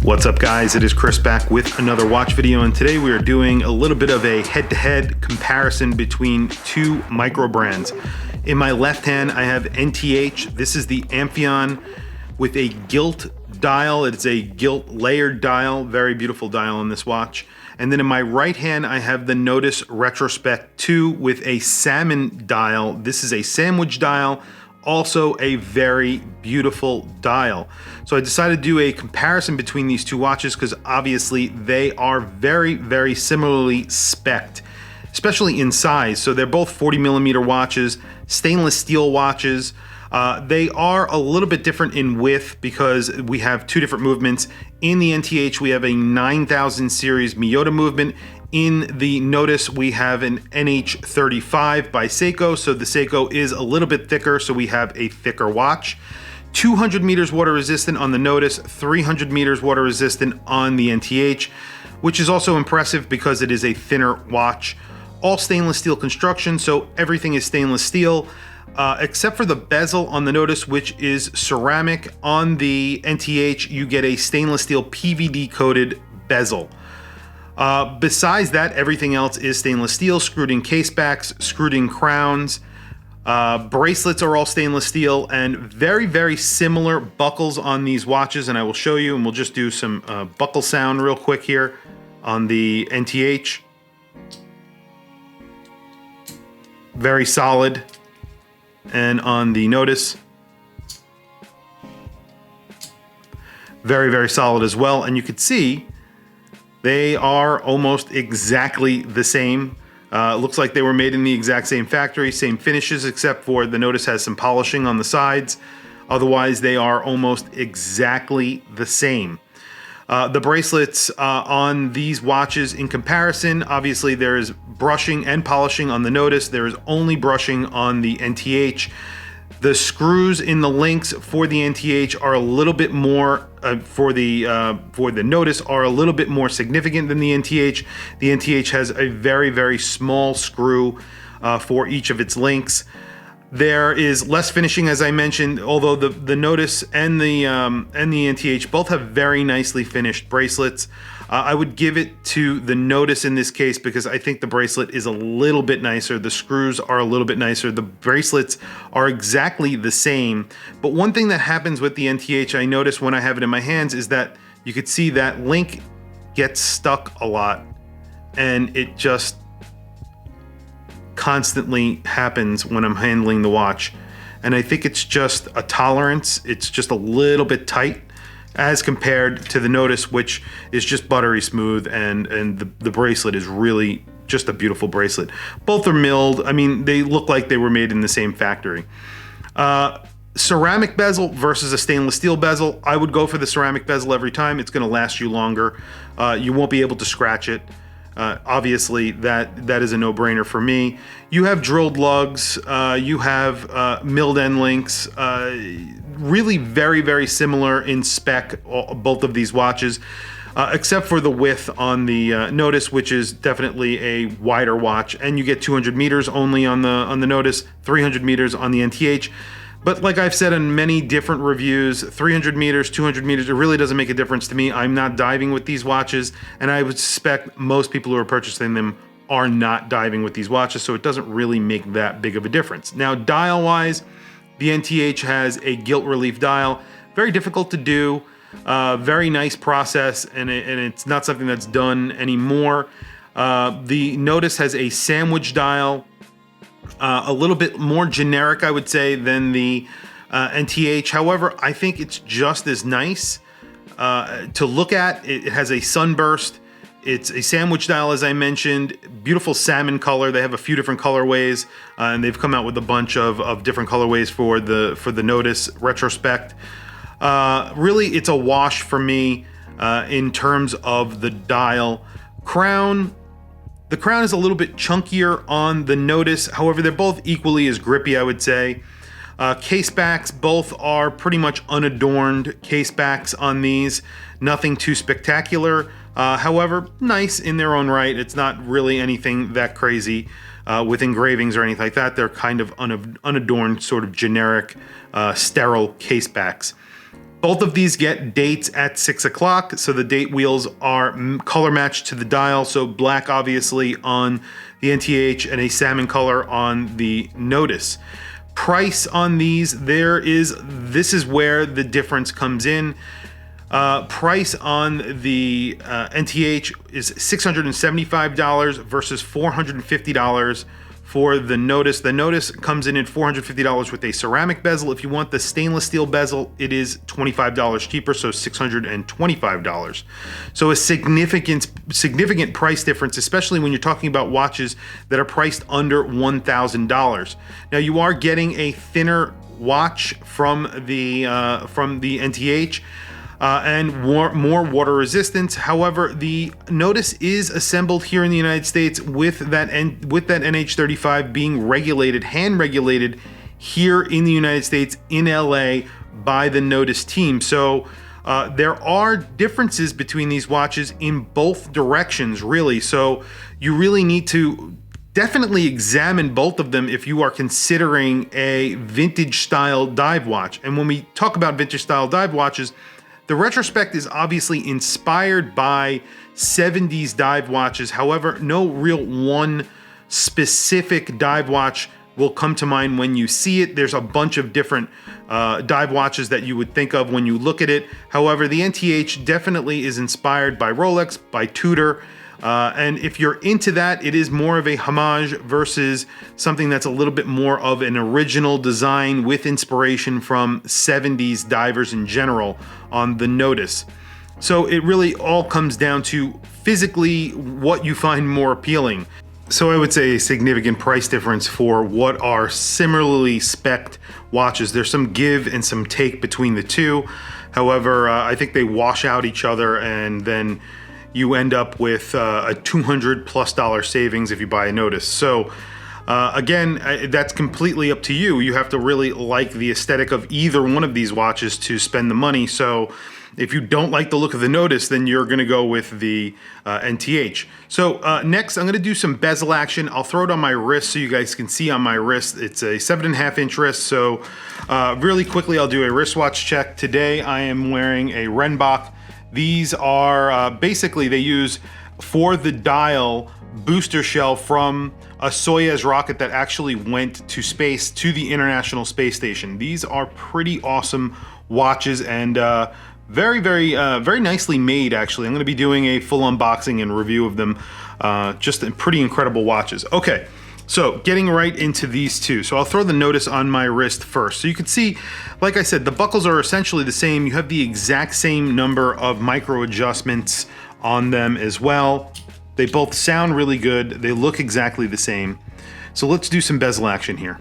What's up guys, it is Chris back with another watch video, and today we are doing a little bit of a head-to-head comparison between two micro brands. In my left hand I have NTH. This is the Amphion with a gilt dial. It's a gilt layered dial, very beautiful dial on this watch. And then in my right hand I have the Nodus Retrospect II with a salmon dial. This is a sandwich dial, also a very beautiful dial. So I decided to do a comparison between these two watches because obviously they are very similarly spec'd, especially in size. So they're both 40mm watches, stainless steel watches. They are a little bit different in width because we have two different movements. In the NTH we have a 9000 series Miyota movement. In the Nodus we have an NH35 by Seiko, so the Seiko is a little bit thicker, so we have a thicker watch. 200 meters water resistant on the Nodus, 300 meters water resistant on the NTH, which is also impressive because it is a thinner watch. All stainless steel construction, so everything is stainless steel. Except for the bezel on the Nodus, which is ceramic. On the NTH, you get a stainless steel PVD coated bezel. Besides that, everything else is stainless steel, screwed in case backs, screwed in crowns. Bracelets are all stainless steel, and very similar buckles on these watches, and I will show you, and we'll just do some buckle sound real quick here on the NTH. Very solid. And on the Nodus, very solid as well. And you can see they are almost exactly the same. Looks like they were made in the exact same factory, same finishes, except for the Nodus has some polishing on the sides. Otherwise, they are almost exactly the same. The bracelets on these watches, in comparison, obviously there is brushing and polishing on the Nodus. There is only brushing on the NTH. The screws in the links for the NTH are a little bit more, for the Nodus are a little bit more significant than the NTH. The NTH has a very small screw for each of its links. There is less finishing, as I mentioned, although the Nodus and the NTH both have very nicely finished bracelets. I would give it to the Nodus in this case because I think the bracelet is a little bit nicer. The screws are a little bit nicer. The bracelets are exactly the same. But one thing that happens with the NTH, I notice when I have it in my hands, is that you could see that link gets stuck a lot, and it just constantly happens when I'm handling the watch. And I think it's just a tolerance. It's just a little bit tight as compared to the Nodus, which is just buttery smooth, and the bracelet is really just a beautiful bracelet. Both are milled. I mean, they look like they were made in the same factory. Ceramic bezel versus a stainless steel bezel. I would go for the ceramic bezel every time. It's gonna last you longer. You won't be able to scratch it. Obviously, that is a no-brainer for me. You have drilled lugs, you have milled end links, really very similar in spec, both of these watches, except for the width on the Nodus, which is definitely a wider watch, and you get 200 meters only on the Nodus, 300 meters on the NTH. But like I've said in many different reviews, 300 meters, 200 meters, it really doesn't make a difference to me. I'm not diving with these watches, and I would suspect most people who are purchasing them are not diving with these watches, so it doesn't really make that big of a difference. Now, dial-wise, the NTH has a gilt relief dial. Very difficult to do, very nice process, and it's not something that's done anymore. The Nodus has a sandwich dial. A little bit more generic, I would say, than the NTH. However, I think it's just as nice to look at. It has a sunburst. It's a sandwich dial, as I mentioned. Beautiful salmon color. They have a few different colorways, and they've come out with a bunch of different colorways for the Nodus Retrospect. Really, it's a wash for me in terms of the dial. Crown. The crown is a little bit chunkier on the Nodus. However, they're both equally as grippy, I would say. Case backs, both are pretty much unadorned case backs on these. Nothing too spectacular. However, nice in their own right. It's not really anything that crazy with engravings or anything like that. They're kind of unadorned, sort of generic, sterile case backs. Both of these get dates at 6 o'clock, so the date wheels are color matched to the dial, so black obviously on the NTH and a salmon color on the Nodus. Price on these, this is where the difference comes in. Price on the NTH is $675 versus $450 for the Nodus. The Nodus comes in at $450 with a ceramic bezel. If you want the stainless steel bezel, it is $25 cheaper, so $625. So a significant price difference, especially when you're talking about watches that are priced under $1,000. Now you are getting a thinner watch from the NTH. And more water resistance. However, the Nodus is assembled here in the United States with that NH35 being regulated, hand regulated here in the United States in LA by the Nodus team. So there are differences between these watches in both directions, really. So you really need to definitely examine both of them if you are considering a vintage style dive watch. And when we talk about vintage style dive watches, the Retrospect is obviously inspired by 70s dive watches. However, no real one specific dive watch will come to mind when you see it. There's a bunch of different dive watches that you would think of when you look at it. However, the NTH definitely is inspired by Rolex, by Tudor, and if you're into that, it is more of a homage versus something that's a little bit more of an original design with inspiration from 70s divers in general on the Nodus. So it really all comes down to physically what you find more appealing. So I would say a significant price difference for what are similarly spec'd watches. There's some give and some take between the two. However, I think they wash out each other, and then you end up with a $200+ savings if you buy a Nodus. So again, that's completely up to you. You have to really like the aesthetic of either one of these watches to spend the money. So if you don't like the look of the Nodus, then you're going to go with the NTH. So next, I'm going to do some bezel action. I'll throw it on my wrist so you guys can see on my wrist. It's a 7.5 inch wrist. So really quickly, I'll do a wristwatch check. Today, I am wearing a Renbach. These are basically, they use for the dial booster shell from a Soyuz rocket that actually went to space, to the International Space Station. These are pretty awesome watches and very nicely made, actually. I'm going to be doing a full unboxing and review of them. Just pretty incredible watches. Okay. So getting right into these two. So I'll throw the Nodus on my wrist first. So you can see, like I said, the buckles are essentially the same. You have the exact same number of micro adjustments on them as well. They both sound really good. They look exactly the same. So let's do some bezel action here.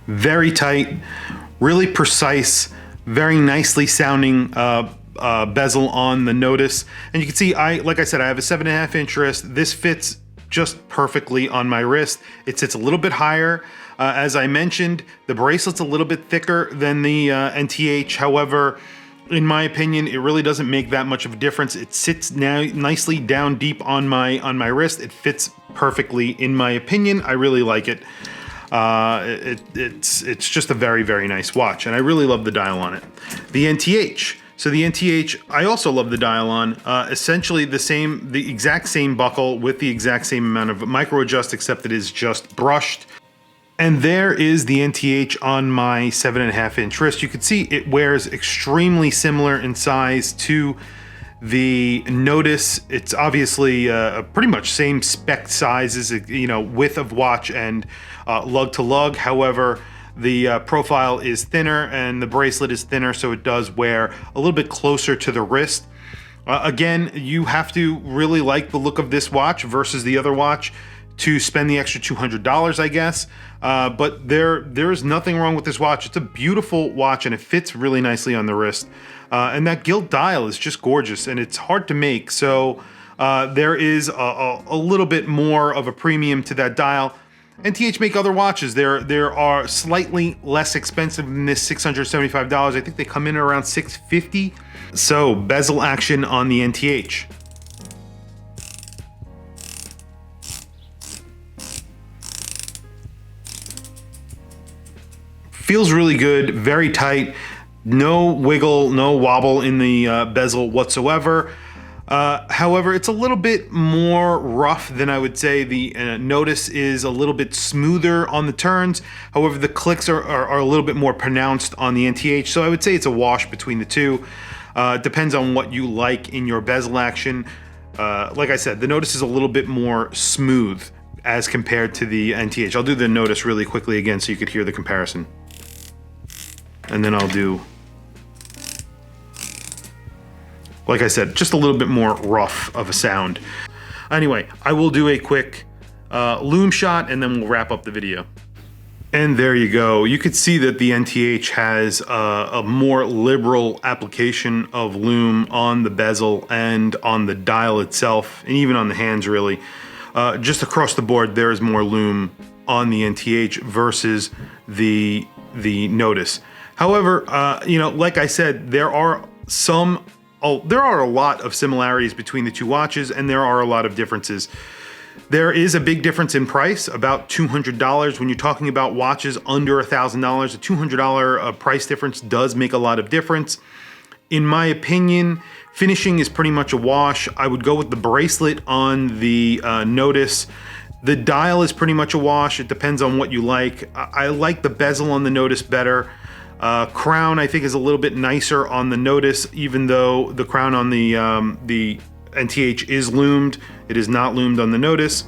Very tight, really precise, very nicely sounding bezel on the Nodus. And you can see, like I said, I have a 7.5 inch wrist. This fits just perfectly on my wrist. It sits a little bit higher. As I mentioned, the bracelet's a little bit thicker than the NTH. However, in my opinion, it really doesn't make that much of a difference. It sits now nicely down deep on my wrist. It fits perfectly, in my opinion. I really like it. It's just a very nice watch, and I really love the dial on it. The NTH. So the NTH, I also love the dial on. Essentially the exact same buckle with the exact same amount of micro adjust, except it is just brushed. And there is the NTH on my 7.5 inch wrist. You can see it wears extremely similar in size to the Nodus. It's obviously pretty much same spec sizes, width of watch and lug to lug. However, the profile is thinner and the bracelet is thinner, so it does wear a little bit closer to the wrist. Again, you have to really like the look of this watch versus the other watch to spend the extra $200, I guess. But there is nothing wrong with this watch. It's a beautiful watch and it fits really nicely on the wrist. And that gilt dial is just gorgeous and it's hard to make. So there is a little bit more of a premium to that dial. NTH make other watches. There are slightly less expensive than this $675. I think they come in around $650. So bezel action on the NTH. Feels really good, very tight, no wiggle, no wobble in the bezel whatsoever. However, it's a little bit more rough than I would say. The Nodus is a little bit smoother on the turns. However, the clicks are a little bit more pronounced on the NTH. So I would say it's a wash between the two. Depends on what you like in your bezel action. Like I said, the Nodus is a little bit more smooth as compared to the NTH. I'll do the Nodus really quickly again so you could hear the comparison. And then I'll do, like I said, just a little bit more rough of a sound. Anyway, I will do a quick lume shot and then we'll wrap up the video. And there you go. You could see that the NTH has a more liberal application of lume on the bezel and on the dial itself, and even on the hands really. Just across the board, there is more lume on the NTH versus the Nodus. However, you know, like I said, there are a lot of similarities between the two watches, and there are a lot of differences. There is a big difference in price, about $200. When you're talking about watches under $1,000, a $200 price difference does make a lot of difference. In my opinion, finishing is pretty much a wash. I would go with the bracelet on the Nodus. The dial is pretty much a wash. It depends on what you like. I like the bezel on the Nodus better. Crown, I think, is a little bit nicer on the Nodus, even though the crown on the NTH is lumed. It is not lumed on the Nodus.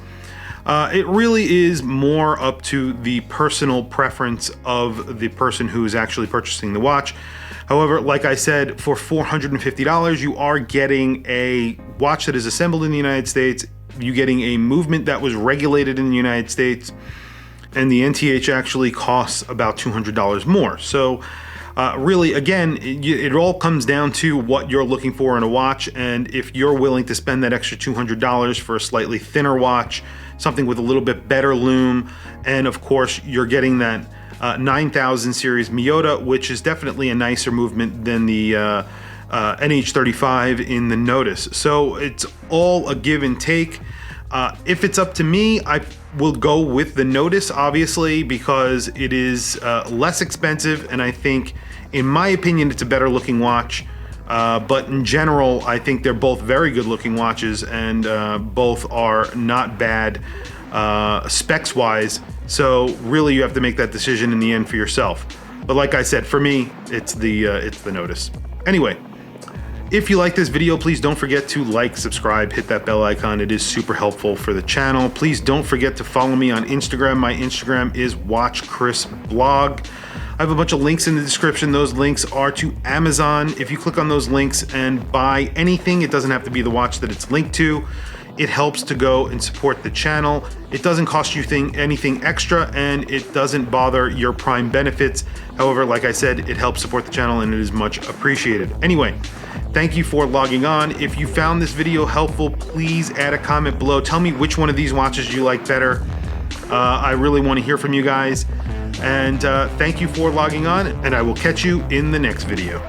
It really is more up to the personal preference of the person who is actually purchasing the watch. However, like I said, for $450, you are getting a watch that is assembled in the United States. You're getting a movement that was regulated in the United States. And the NTH actually costs about $200 more. So really, again, it all comes down to what you're looking for in a watch, and if you're willing to spend that extra $200 for a slightly thinner watch, something with a little bit better lume, and of course you're getting that 9000 series Miyota, which is definitely a nicer movement than the NH35 in the Nodus. So it's all a give and take. If it's up to me, I will go with the Nodus, obviously, because it is less expensive, and I think, in my opinion, it's a better looking watch. But in general, I think they're both very good looking watches, and both are not bad specs wise. So really, you have to make that decision in the end for yourself. But like I said, for me, it's the Nodus. Anyway, if you like this video, please don't forget to like, subscribe, hit that bell icon. It is super helpful for the channel. Please don't forget to follow me on Instagram. My Instagram is WatchChrisBlog. I have a bunch of links in the description. Those links are to Amazon. If you click on those links and buy anything, it doesn't have to be the watch that it's linked to. It helps to go and support the channel. It doesn't cost you anything extra, and it doesn't bother your Prime benefits. However, like I said, it helps support the channel and it is much appreciated. Anyway, thank you for logging on. If you found this video helpful, please add a comment below. Tell me which one of these watches you like better. I really want to hear from you guys. And thank you for logging on, and I will catch you in the next video.